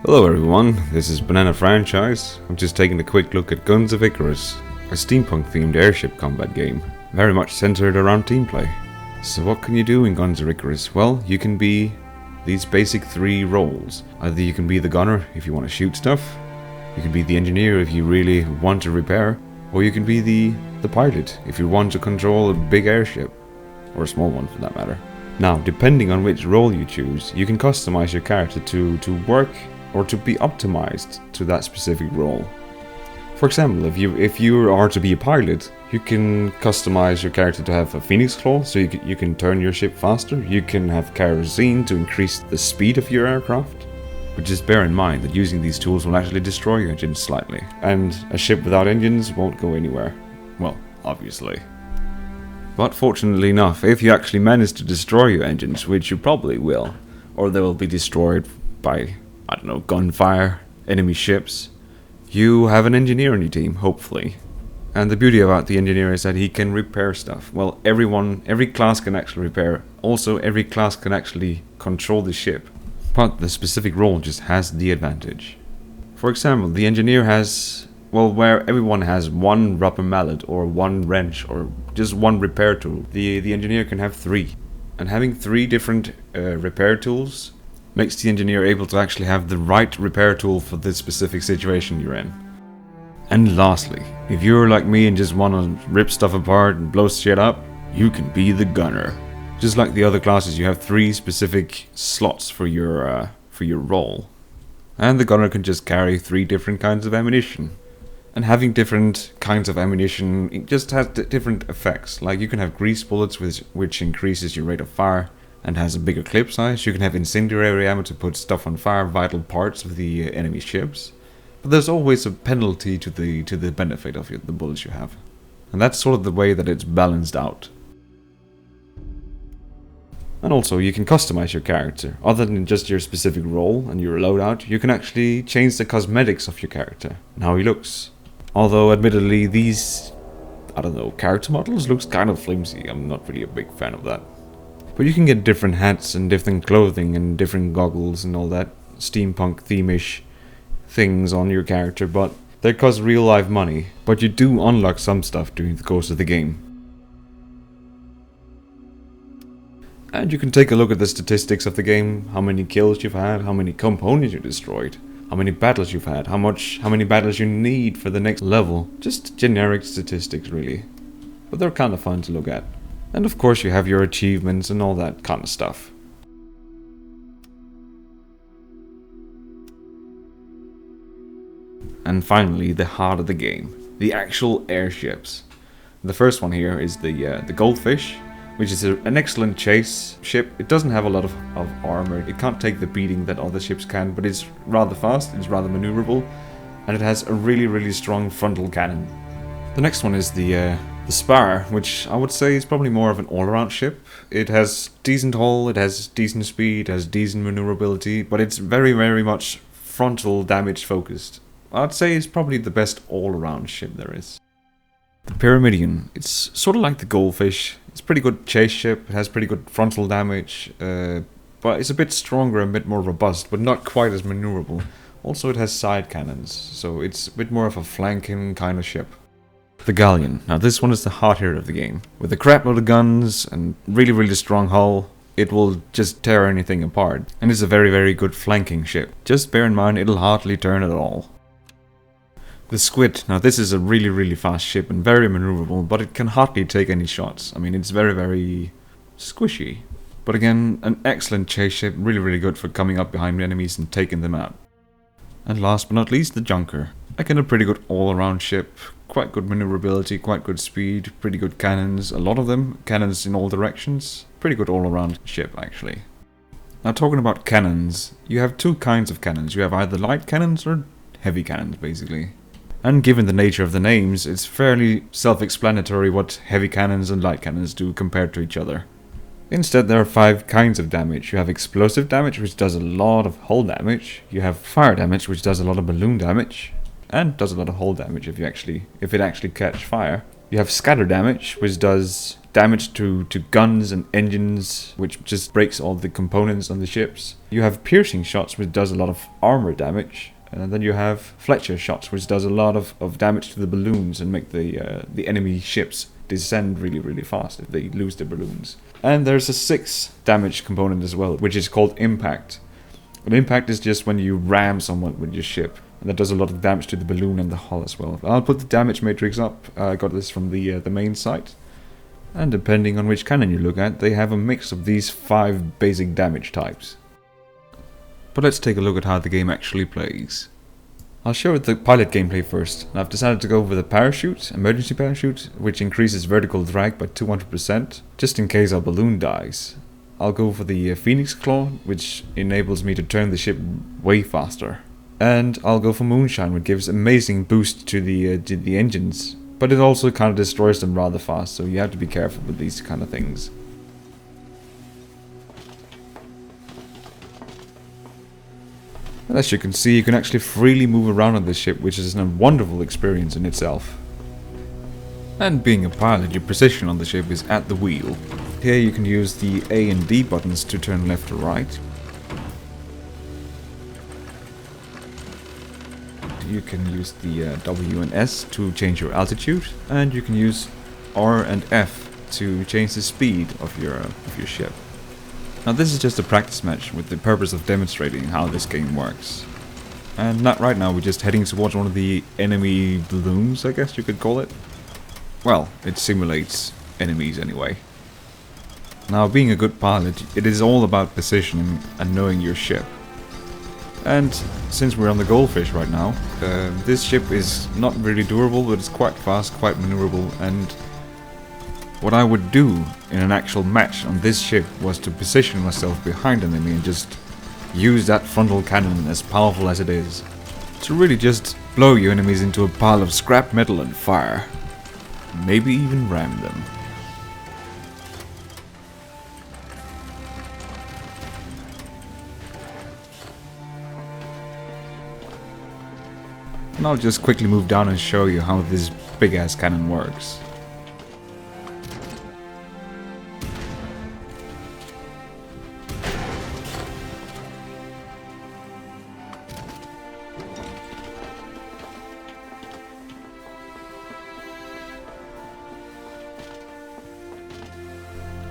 Hello everyone, this is Banana Franchise. I'm just taking a quick look at Guns of Icarus, a steampunk themed airship combat game, very much centered around team play. So what can you do in Guns of Icarus? Well, you can be these basic three roles. Either you can be the gunner if you want to shoot stuff, you can be the engineer if you really want to repair, or you can be the pilot if you want to control a big airship, or a small one for that matter. Now, depending on which role you choose, you can customize your character to work or to be optimized to that specific role. For example, if you are to be a pilot, you can customize your character to have a phoenix claw, so you can turn your ship faster. You can have kerosene to increase the speed of your aircraft. But just bear in mind that using these tools will actually destroy your engines slightly, and a ship without engines won't go anywhere. Well, obviously. But fortunately enough, if you actually manage to destroy your engines, which you probably will, or they will be destroyed by, I don't know, gunfire, enemy ships, you have an engineer on your team, hopefully. And the beauty about the engineer is that he can repair stuff. Well, every class can actually repair. Also, every class can actually control the ship. But the specific role just has the advantage. For example, the engineer has, well, where everyone has one rubber mallet or one wrench or just one repair tool, the engineer can have three. And having three different repair tools makes the engineer able to actually have the right repair tool for this specific situation you're in. And lastly, if you're like me and just want to rip stuff apart and blow shit up, you can be the gunner. Just like the other classes, you have three specific slots for your role. And the gunner can just carry three different kinds of ammunition. And having different kinds of ammunition, it just has different effects. Like you can have grease bullets, which increases your rate of fire and has a bigger clip size. You can have incendiary ammo to put stuff on fire, vital parts of the enemy ships. But there's always a penalty to the benefit of the bullets you have. And that's sort of the way that it's balanced out. And also, you can customize your character. Other than just your specific role and your loadout, you can actually change the cosmetics of your character and how he looks. Although, admittedly, these, I don't know, character models looks kind of flimsy. I'm not really a big fan of that. But you can get different hats and different clothing and different goggles and all that steampunk theme-ish things on your character, but they cost real life money. But you do unlock some stuff during the course of the game. And you can take a look at the statistics of the game, how many kills you've had, how many components you destroyed, how many battles you've had, how many battles you need for the next level. Just generic statistics really. But they're kind of fun to look at. And of course you have your achievements and all that kind of stuff. And finally, the heart of the game. The actual airships. The first one here is the Goldfish, which is an excellent chase ship. It doesn't have a lot of armor. It can't take the beating that other ships can, but it's rather fast, it's rather maneuverable, and it has a really, really strong frontal cannon. The next one is the Spar, which I would say is probably more of an all-around ship. It has decent hull, it has decent speed, it has decent maneuverability, but it's very, very much frontal damage focused. I'd say it's probably the best all-around ship there is. The Pyramidion, it's sort of like the Goldfish. It's a pretty good chase ship, it has pretty good frontal damage, but it's a bit stronger and a bit more robust, but not quite as maneuverable. Also it has side cannons, so it's a bit more of a flanking kind of ship. The Galleon, now this one is the hot hitter of the game. With a crap load of guns and really, really strong hull, it will just tear anything apart. And it's a very, very good flanking ship. Just bear in mind, it'll hardly turn at all. The Squid, now this is a really, really fast ship and very maneuverable, but it can hardly take any shots. I mean, it's very, very squishy. But again, an excellent chase ship, really, really good for coming up behind enemies and taking them out. And last but not least, the Junker. Again, a pretty good all-around ship, quite good maneuverability, quite good speed, pretty good cannons, a lot of them, cannons in all directions. Pretty good all-around ship, actually. Now, talking about cannons, you have two kinds of cannons. You have either light cannons or heavy cannons, basically. And given the nature of the names, it's fairly self-explanatory what heavy cannons and light cannons do compared to each other. Instead, there are 5 kinds of damage. You have explosive damage, which does a lot of hull damage. You have fire damage, which does a lot of balloon damage, and does a lot of hull damage if it actually catch fire. You have scatter damage, which does damage to guns and engines, which just breaks all the components on the ships. You have piercing shots, which does a lot of armor damage. And then you have Fletcher shots, which does a lot of damage to the balloons and make the enemy ships descend really fast if they lose their balloons. And there's a 6 damage component as well, which is called impact. An impact is just when you ram someone with your ship, and that does a lot of damage to the balloon and the hull as well. I'll put the damage matrix up. I got this from the main site. And depending on which cannon you look at, they have a mix of these 5 basic damage types. But let's take a look at how the game actually plays. I'll show the pilot gameplay first. I've decided to go with a parachute, emergency parachute, which increases vertical drag by 200%, just in case our balloon dies. I'll go for the Phoenix Claw, which enables me to turn the ship way faster. And I'll go for Moonshine, which gives amazing boost to the engines, but it also kind of destroys them rather fast, so you have to be careful with these kind of things. And as you can see, you can actually freely move around on this ship, which is a wonderful experience in itself. And being a pilot, your position on the ship is at the wheel. Here you can use the A and D buttons to turn left or right. You can use the W and S to change your altitude, and you can use R and F to change the speed of your ship. Now this is just a practice match with the purpose of demonstrating how this game works. And right now we're just heading towards one of the enemy balloons, I guess you could call it. Well, it simulates enemies anyway. Now being a good pilot, it is all about positioning and knowing your ship. And since we're on the Goldfish right now, this ship is not really durable, but it's quite fast, quite maneuverable, and what I would do in an actual match on this ship was to position myself behind an enemy and just use that frontal cannon, as powerful as it is, to really just blow your enemies into a pile of scrap metal and fire. Maybe even ram them. And I'll just quickly move down and show you how this big ass cannon works.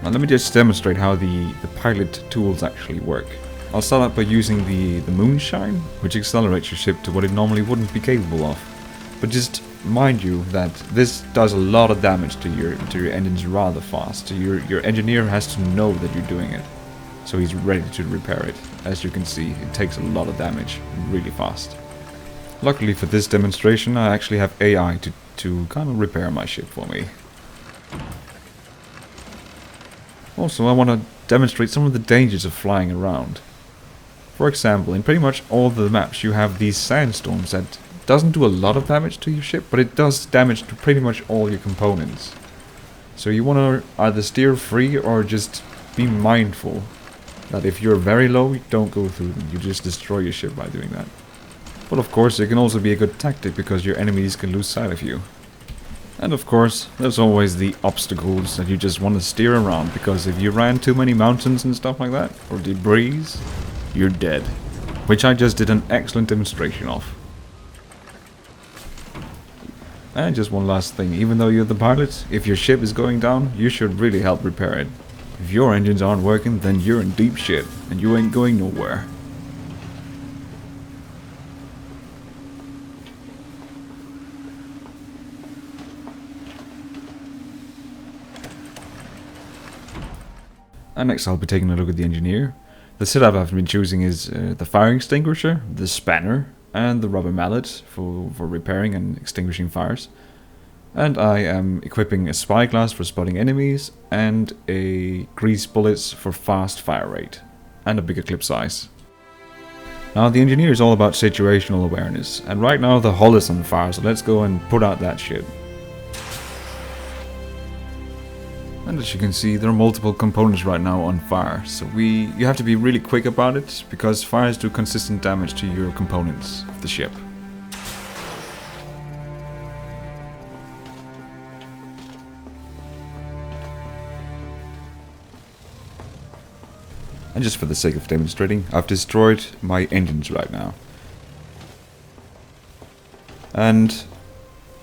Now let me just demonstrate how the pilot tools actually work. I'll start out by using the Moonshine, which accelerates your ship to what it normally wouldn't be capable of. But just mind you that this does a lot of damage to your engines rather fast. So your engineer has to know that you're doing it, so he's ready to repair it. As you can see, it takes a lot of damage really fast. Luckily for this demonstration, I actually have AI to kind of repair my ship for me. Also, I want to demonstrate some of the dangers of flying around. For example, in pretty much all the maps you have these sandstorms that doesn't do a lot of damage to your ship, but it does damage to pretty much all your components. So you want to either steer free or just be mindful that if you're very low, you don't go through them, you just destroy your ship by doing that. But of course, it can also be a good tactic because your enemies can lose sight of you. And of course, there's always the obstacles that you just want to steer around, because if you ran too many mountains and stuff like that, or debris, you're dead. Which I just did an excellent demonstration of. And just one last thing, even though you're the pilot, if your ship is going down, you should really help repair it. If your engines aren't working, then you're in deep shit, and you ain't going nowhere. And next I'll be taking a look at the engineer. The setup I've been choosing is the fire extinguisher, the spanner, and the rubber mallet for repairing and extinguishing fires. And I am equipping a spyglass for spotting enemies, and a grease bullets for fast fire rate, and a bigger clip size. Now the engineer is all about situational awareness, and right now the hull is on fire, so let's go and put out that shit. And as you can see, there are multiple components right now on fire, so you have to be really quick about it, because fires do consistent damage to your components of the ship. And just for the sake of demonstrating, I've destroyed my engines right now. And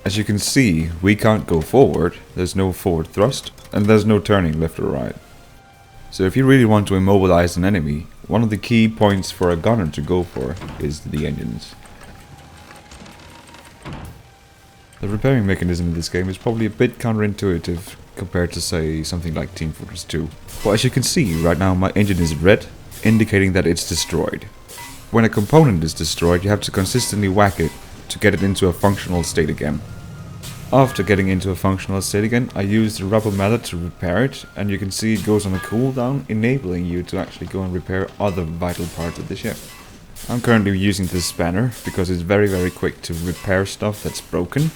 as you can see, we can't go forward, there's no forward thrust, and there's no turning left or right. So if you really want to immobilize an enemy, one of the key points for a gunner to go for is the engines. The repairing mechanism in this game is probably a bit counterintuitive compared to, say, something like Team Fortress 2. But as you can see, right now my engine is red, indicating that it's destroyed. When a component is destroyed, you have to consistently whack it to get it into a functional state again. After getting into a functional state again, I use the rubber mallet to repair it, and you can see it goes on a cooldown, enabling you to actually go and repair other vital parts of the ship. I'm currently using this spanner because it's very quick to repair stuff that's broken.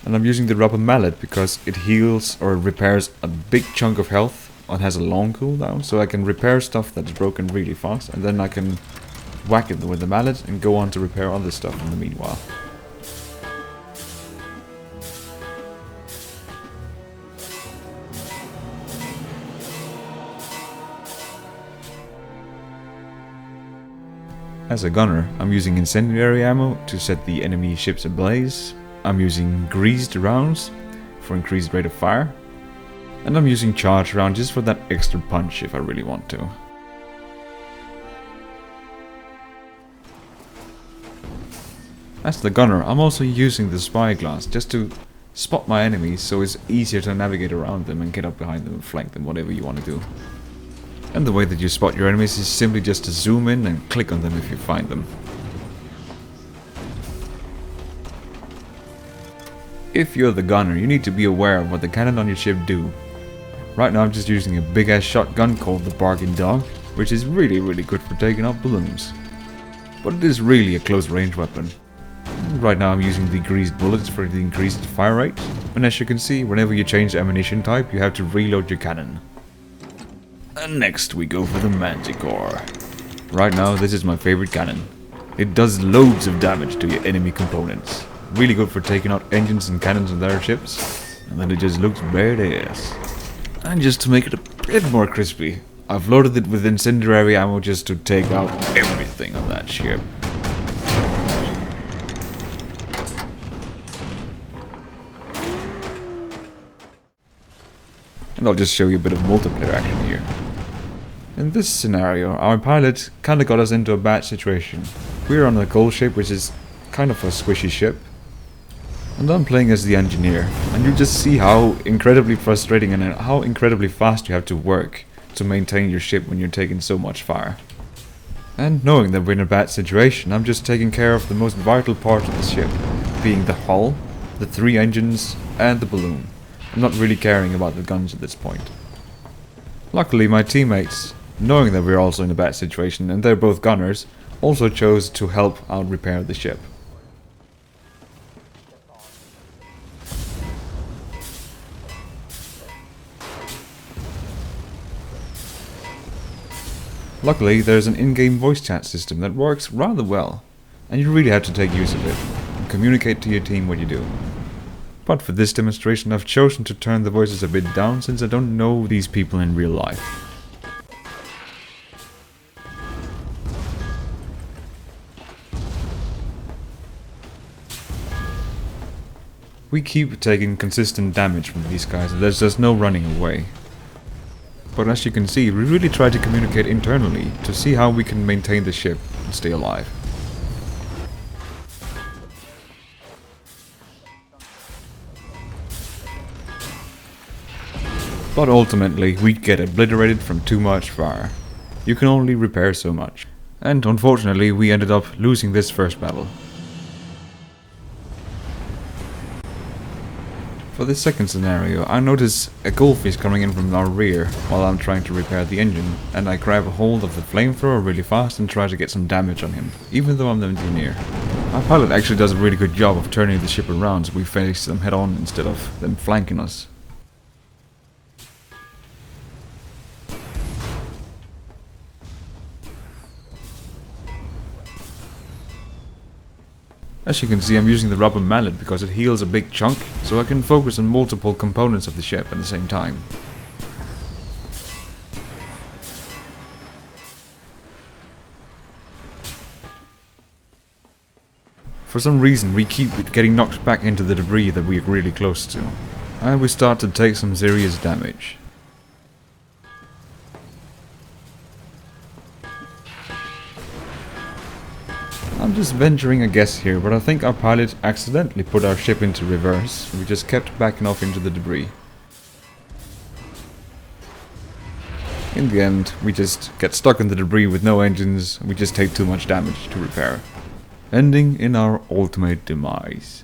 And I'm using the rubber mallet because it heals or repairs a big chunk of health and has a long cooldown, so I can repair stuff that's broken really fast, and then I can whack it with the mallet and go on to repair other stuff in the meanwhile. As a gunner, I'm using incendiary ammo to set the enemy ships ablaze, I'm using greased rounds for increased rate of fire, and I'm using charged rounds just for that extra punch if I really want to. As the gunner, I'm also using the spyglass just to spot my enemies so it's easier to navigate around them and get up behind them and flank them, whatever you want to do. And the way that you spot your enemies is simply just to zoom in and click on them if you find them. If you're the gunner, you need to be aware of what the cannon on your ship do. Right now I'm just using a big ass shotgun called the Bargain Dog, which is really good for taking out balloons. But it is really a close range weapon. Right now I'm using the greased bullets for the increased fire rate, and as you can see, whenever you change the ammunition type you have to reload your cannon. And next we go for the Manticore. Right now this is my favorite cannon. It does loads of damage to your enemy components. Really good for taking out engines and cannons on their ships. And then it just looks badass. And just to make it a bit more crispy, I've loaded it with incendiary ammo just to take out everything on that ship. And I'll just show you a bit of multiplayer action here. In this scenario, our pilot kinda got us into a bad situation. We're on a gold ship, which is kind of a squishy ship. And I'm playing as the engineer, and you just see how incredibly frustrating and how incredibly fast you have to work to maintain your ship when you're taking so much fire. And knowing that we're in a bad situation, I'm just taking care of the most vital part of the ship, being the hull, the 3 engines, and the balloon. I'm not really caring about the guns at this point. Luckily, my teammates, knowing that we're also in a bad situation and they're both gunners, also chose to help out repair the ship. Luckily, there's an in-game voice chat system that works rather well, and you really have to take use of it and communicate to your team what you do. But for this demonstration, I've chosen to turn the voices a bit down since I don't know these people in real life. We keep taking consistent damage from these guys, and there's just no running away. But as you can see, we really try to communicate internally to see how we can maintain the ship and stay alive. But ultimately, we get obliterated from too much fire. You can only repair so much. And unfortunately, we ended up losing this first battle. For this second scenario, I notice a goldfish coming in from our rear while I'm trying to repair the engine, and I grab a hold of the flamethrower really fast and try to get some damage on him, even though I'm the engineer. Our pilot actually does a really good job of turning the ship around so we face them head on instead of them flanking us. As you can see, I'm using the rubber mallet because it heals a big chunk, so I can focus on multiple components of the ship at the same time. for some reason we keep getting knocked back into the debris that we're really close to. And we start to take some serious damage. I'm just venturing a guess here, but I think our pilot accidentally put our ship into reverse. We just kept backing off into the debris. In the end, we just get stuck in the debris with no engines, and we just take too much damage to repair, ending in our ultimate demise.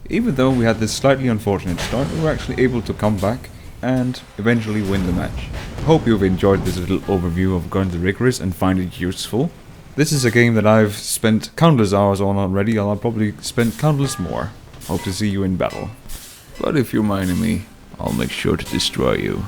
Even though we had this slightly unfortunate start, we were actually able to come back and eventually win the match. I hope you've enjoyed this little overview of Guns of Icarus and find it useful. This is a game that I've spent countless hours on already, and I'll probably spend countless more. Hope to see you in battle. But if you're my enemy, I'll make sure to destroy you.